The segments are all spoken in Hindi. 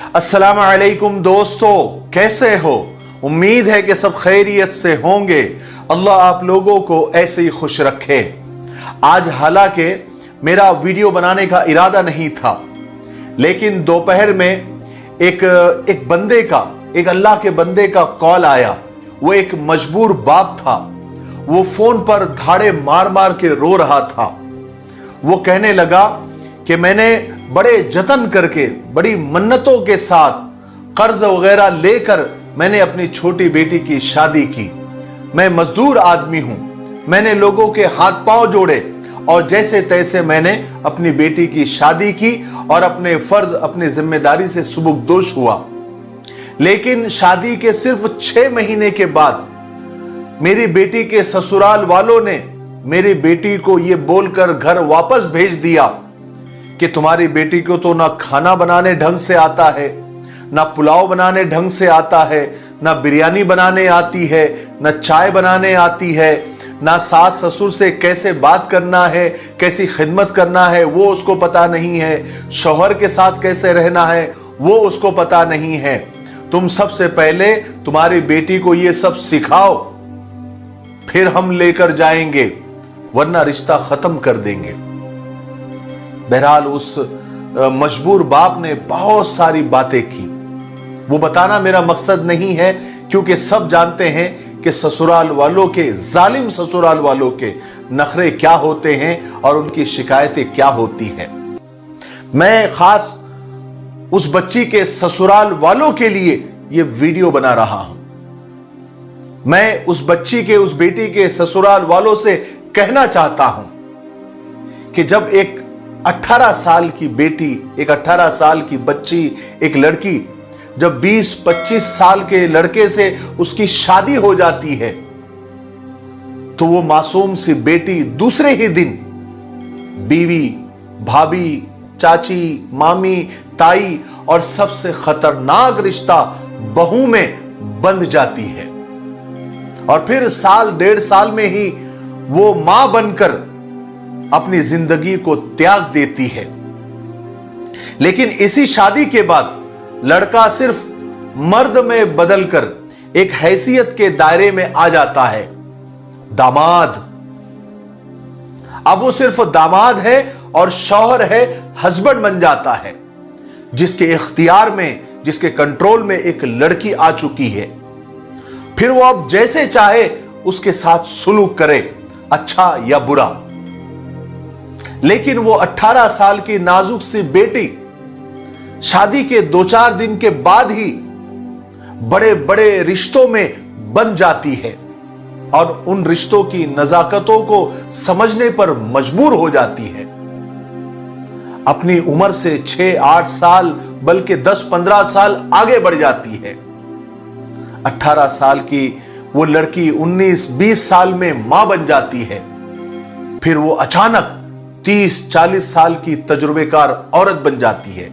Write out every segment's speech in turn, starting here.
अस्सलाम वालेकुम दोस्तों, कैसे हो? उम्मीद है कि सब खैरियत से होंगे। अल्लाह आप लोगों को ऐसे ही खुश रखे। आज हालांकि मेरा वीडियो बनाने का इरादा नहीं था, लेकिन दोपहर में एक अल्लाह के बंदे का कॉल आया। वो एक मजबूर बाप था। वो फोन पर धाड़े मार मार के रो रहा था। वो कहने लगा कि मैंने बड़े जतन करके, बड़ी मन्नतों के साथ कर्ज वगैरह लेकर मैंने अपनी छोटी बेटी की शादी की। मैं मजदूर आदमी हूं। मैंने लोगों के हाथ पांव जोड़े और जैसे तैसे मैंने अपनी बेटी की शादी की और अपने फर्ज, अपनी जिम्मेदारी से सुबुकदोश हुआ। लेकिन शादी के सिर्फ 6 महीने के बाद मेरी बेटी के ससुराल वालों ने मेरी बेटी को यह बोलकर घर वापस भेज दिया कि तुम्हारी बेटी को तो ना खाना बनाने ढंग से आता है, ना पुलाव बनाने ढंग से आता है, ना बिरयानी बनाने आती है, ना चाय बनाने आती है, ना सास ससुर से कैसे बात करना है, कैसी खिदमत करना है वो उसको पता नहीं है, शौहर के साथ कैसे रहना है वो उसको पता नहीं है। तुम सबसे पहले तुम्हारी बेटी को ये सब सिखाओ, फिर हम लेकर जाएंगे, वरना रिश्ता खत्म कर देंगे। बहरहाल उस मजबूर बाप ने बहुत सारी बातें की। वो बताना मेरा मकसद नहीं है, क्योंकि सब जानते हैं कि ससुराल वालों के, जालिम ससुराल वालों के नखरे क्या होते हैं और उनकी शिकायतें क्या होती हैं। मैं खास उस बच्ची के ससुराल वालों के लिए यह वीडियो बना रहा हूं। मैं उस बच्ची के, उस बेटी के ससुराल वालों से कहना चाहता हूं कि जब एक 18 साल की बेटी, एक 18 साल की बच्ची, एक लड़की जब 20-25 साल के लड़के से उसकी शादी हो जाती है, तो वो मासूम सी बेटी दूसरे ही दिन बीवी, भाभी, चाची, मामी, ताई और सबसे खतरनाक रिश्ता बहू में बंध जाती है। और फिर साल 1.5 साल में ही वो मां बनकर अपनी जिंदगी को त्याग देती है। लेकिन इसी शादी के बाद लड़का सिर्फ मर्द में बदलकर एक हैसियत के दायरे में आ जाता है, दामाद। अब वो सिर्फ दामाद है और शौहर है, हस्बैंड बन जाता है, जिसके इख्तियार में, जिसके कंट्रोल में एक लड़की आ चुकी है। फिर वो अब जैसे चाहे उसके साथ सुलूक करे, अच्छा या बुरा। लेकिन वो 18 साल की नाजुक सी बेटी शादी के 2-4 दिन के बाद ही बड़े बड़े रिश्तों में बन जाती है और उन रिश्तों की नजाकतों को समझने पर मजबूर हो जाती है। अपनी उम्र से 6-8 साल बल्कि 10-15 साल आगे बढ़ जाती है। 18 साल की वो लड़की 19-20 साल में मां बन जाती है। फिर वो अचानक 30-40 साल की तजुर्बेकार औरत बन जाती है,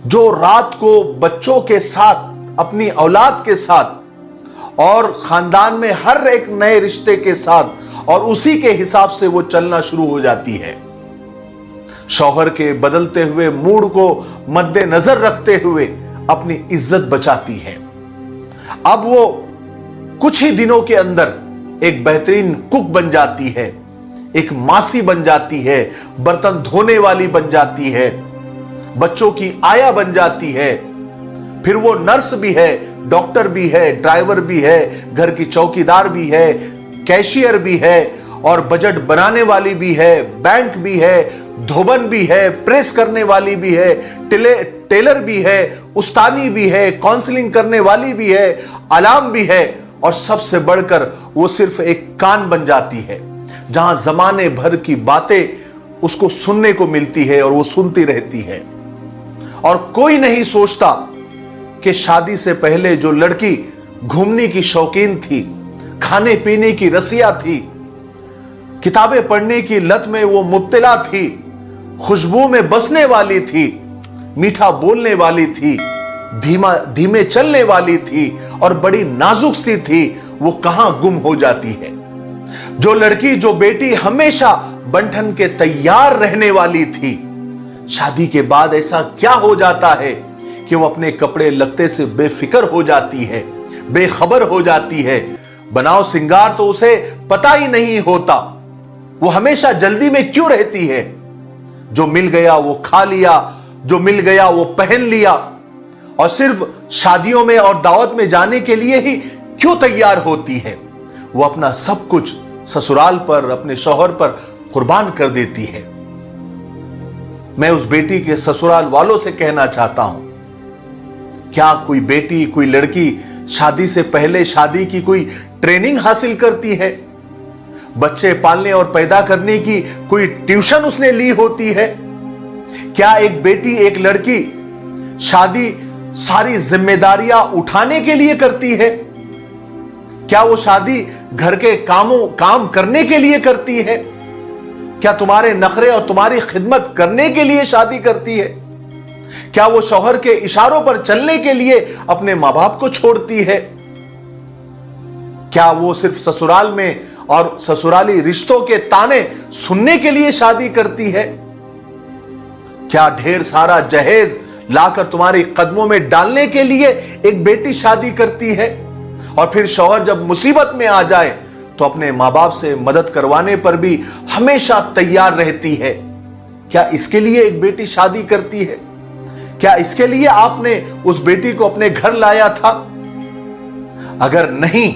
जो रात को बच्चों के साथ, अपनी औलाद के साथ और खानदान में हर एक नए रिश्ते के साथ और उसी के हिसाब से वो चलना शुरू हो जाती है। शौहर के बदलते हुए मूड को मद्देनजर रखते हुए अपनी इज्जत बचाती है। अब वो कुछ ही दिनों के अंदर एक बेहतरीन कुक बन जाती है, एक मासी बन जाती है, बर्तन धोने वाली बन जाती है, बच्चों की आया बन जाती है। फिर वो नर्स भी है, डॉक्टर भी है, ड्राइवर भी है, घर की चौकीदार भी है, कैशियर भी है और बजट बनाने वाली भी है, बैंक भी है, धोबन भी है, प्रेस करने वाली भी है, टेलर भी है, उस्तानी भी है, काउंसलिंग करने वाली भी है, अलार्म भी है और सबसे बढ़कर वो सिर्फ एक कान बन जाती है, जहां जमाने भर की बातें उसको सुनने को मिलती है और वो सुनती रहती है। और कोई नहीं सोचता कि शादी से पहले जो लड़की घूमने की शौकीन थी, खाने पीने की रसिया थी, किताबें पढ़ने की लत में वो मुब्तला थी, खुशबू में बसने वाली थी, मीठा बोलने वाली थी, धीमे चलने वाली थी और बड़ी नाजुक सी थी, वो कहां गुम हो जाती है। जो लड़की, जो बेटी हमेशा बंठन के तैयार रहने वाली थी, शादी के बाद ऐसा क्या हो जाता है कि वो अपने कपड़े लगते से बेफिक्र हो जाती है, बेखबर हो जाती है। बनाव सिंगार तो उसे पता ही नहीं होता। वो हमेशा जल्दी में क्यों रहती है? जो मिल गया वो खा लिया, जो मिल गया वो पहन लिया, और सिर्फ शादियों में और दावत में जाने के लिए ही क्यों तैयार होती है? वो अपना सब कुछ ससुराल पर, अपने शौहर पर कुर्बान कर देती है। मैं उस बेटी के ससुराल वालों से कहना चाहता हूं, क्या कोई बेटी, कोई लड़की शादी से पहले शादी की कोई ट्रेनिंग हासिल करती है? बच्चे पालने और पैदा करने की कोई ट्यूशन उसने ली होती है? क्या एक बेटी, एक लड़की शादी सारी जिम्मेदारियां उठाने के लिए करती है? क्या वो शादी घर के काम करने के लिए करती है? क्या तुम्हारे नखरे और तुम्हारी खिदमत करने के लिए शादी करती है? क्या वो शौहर के इशारों पर चलने के लिए अपने मां बाप को छोड़ती है? क्या वो सिर्फ ससुराल में और ससुराली रिश्तों के ताने सुनने के लिए शादी करती है? क्या ढेर सारा जहेज लाकर तुम्हारे कदमों में डालने के लिए एक बेटी शादी करती है, और फिर शौहर जब मुसीबत में आ जाए तो अपने मां बाप से मदद करवाने पर भी हमेशा तैयार रहती है? क्या इसके लिए एक बेटी शादी करती है? क्या इसके लिए आपने उस बेटी को अपने घर लाया था? अगर नहीं,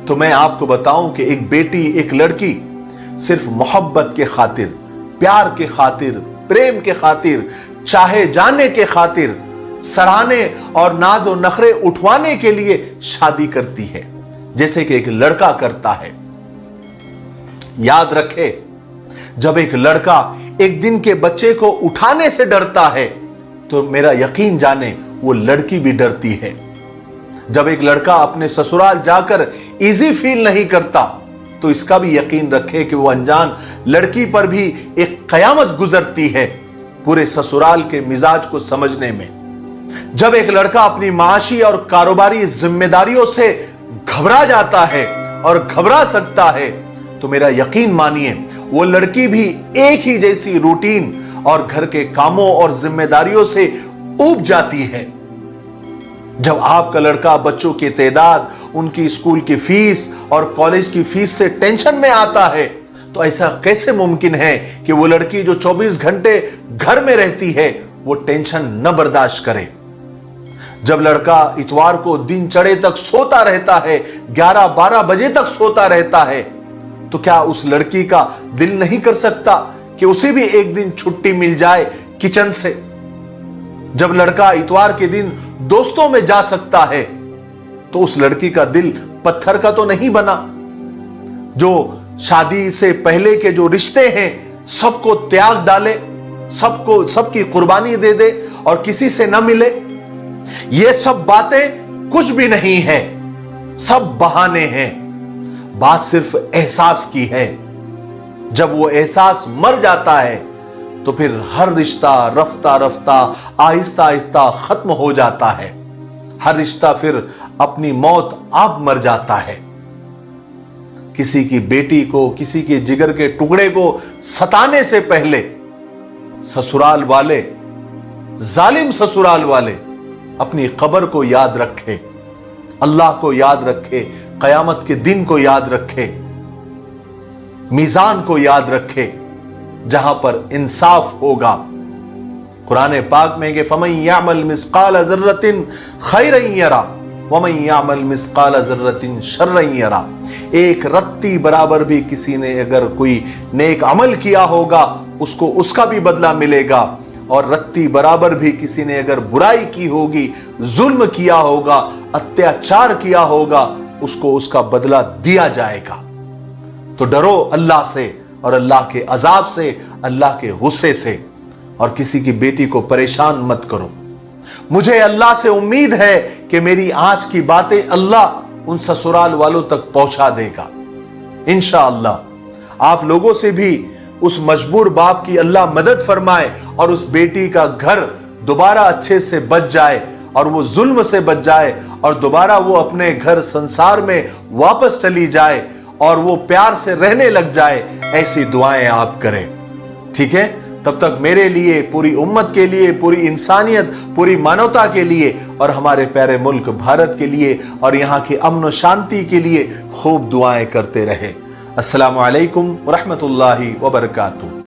तो मैं आपको बताऊं कि एक बेटी, एक लड़की सिर्फ मोहब्बत के खातिर, प्यार के खातिर, प्रेम के खातिर, चाहे जाने के खातिर, सराहने और नाज और नखरे उठवाने के लिए शादी करती है, जैसे कि एक लड़का करता है। याद रखे, जब एक लड़का एक दिन के बच्चे को उठाने से डरता है तो मेरा यकीन जाने वो लड़की भी डरती है। जब एक लड़का अपने ससुराल जाकर इजी फील नहीं करता तो इसका भी यकीन रखे कि वो अनजान लड़की पर भी एक कयामत गुजरती है पूरे ससुराल के मिजाज को समझने में। जब एक लड़का अपनी माशी और कारोबारी जिम्मेदारियों से घबरा जाता है और घबरा सकता है तो मेरा यकीन मानिए वो लड़की भी एक ही जैसी रूटीन और घर के कामों और जिम्मेदारियों से ऊब जाती है। जब आपका लड़का बच्चों की तादाद, उनकी स्कूल की फीस और कॉलेज की फीस से टेंशन में आता है तो ऐसा कैसे मुमकिन है कि वो लड़की जो 24 घंटे घर में रहती है वो टेंशन न बर्दाश्त करे। जब लड़का इतवार को दिन चढ़े तक सोता रहता है, 11-12 बजे तक सोता रहता है, तो क्या उस लड़की का दिल नहीं कर सकता कि उसे भी एक दिन छुट्टी मिल जाए किचन से? जब लड़का इतवार के दिन दोस्तों में जा सकता है तो उस लड़की का दिल पत्थर का तो नहीं बना जो शादी से पहले के जो रिश्ते हैं सबको त्याग डाले, सबकी कुर्बानी दे दे और किसी से न मिले। ये सब बातें कुछ भी नहीं है, सब बहाने हैं। बात सिर्फ एहसास की है। जब वो एहसास मर जाता है तो फिर हर रिश्ता रफ्ता रफ्ता आहिस्ता आहिस्ता खत्म हो जाता है। हर रिश्ता फिर अपनी मौत आप मर जाता है। किसी की बेटी को, किसी के जिगर के टुकड़े को सताने से पहले ससुराल वाले, जालिम ससुराल वाले अपनी कब्र को याद रखे, अल्लाह को याद रखे, कयामत के दिन को याद रखे, मीजान को याद रखे जहां पर इंसाफ होगा। कुरान पाक में कि फमन यामल मिस्काल ज़र्रतिन खैरन यरा वमन यामल मिस्काल ज़र्रतिन शर्रन यरा। एक रत्ती बराबर भी किसी ने अगर कोई नेक अमल किया होगा उसको उसका भी बदला मिलेगा, और रत्ती बराबर भी किसी ने अगर बुराई की होगी, जुल्म किया होगा, अत्याचार किया होगा, उसको उसका बदला दिया जाएगा। तो डरो अल्लाह से और अल्लाह के अजाब से, अल्लाह के गुस्से से, और किसी की बेटी को परेशान मत करो। मुझे अल्लाह से उम्मीद है कि मेरी आज की बातें अल्लाह उन ससुराल वालों तक पहुंचा देगा इंशाअल्लाह। आप लोगों से भी उस मजबूर बाप की अल्लाह मदद फरमाए और उस बेटी का घर दोबारा अच्छे से बच जाए और वो जुल्म से बच जाए और दोबारा वो अपने घर संसार में वापस चली जाए और वो प्यार से रहने लग जाए। ऐसी दुआएं आप करें, ठीक है। तब तक मेरे लिए, पूरी उम्मत के लिए, पूरी इंसानियत, पूरी मानवता के लिए और हमारे प्यारे मुल्क भारत के लिए और यहाँ की अमन और शांति के लिए खूब दुआएं करते रहे। अस्सलामु अलैकुम व रहमतुल्लाहि व बरकातुहू।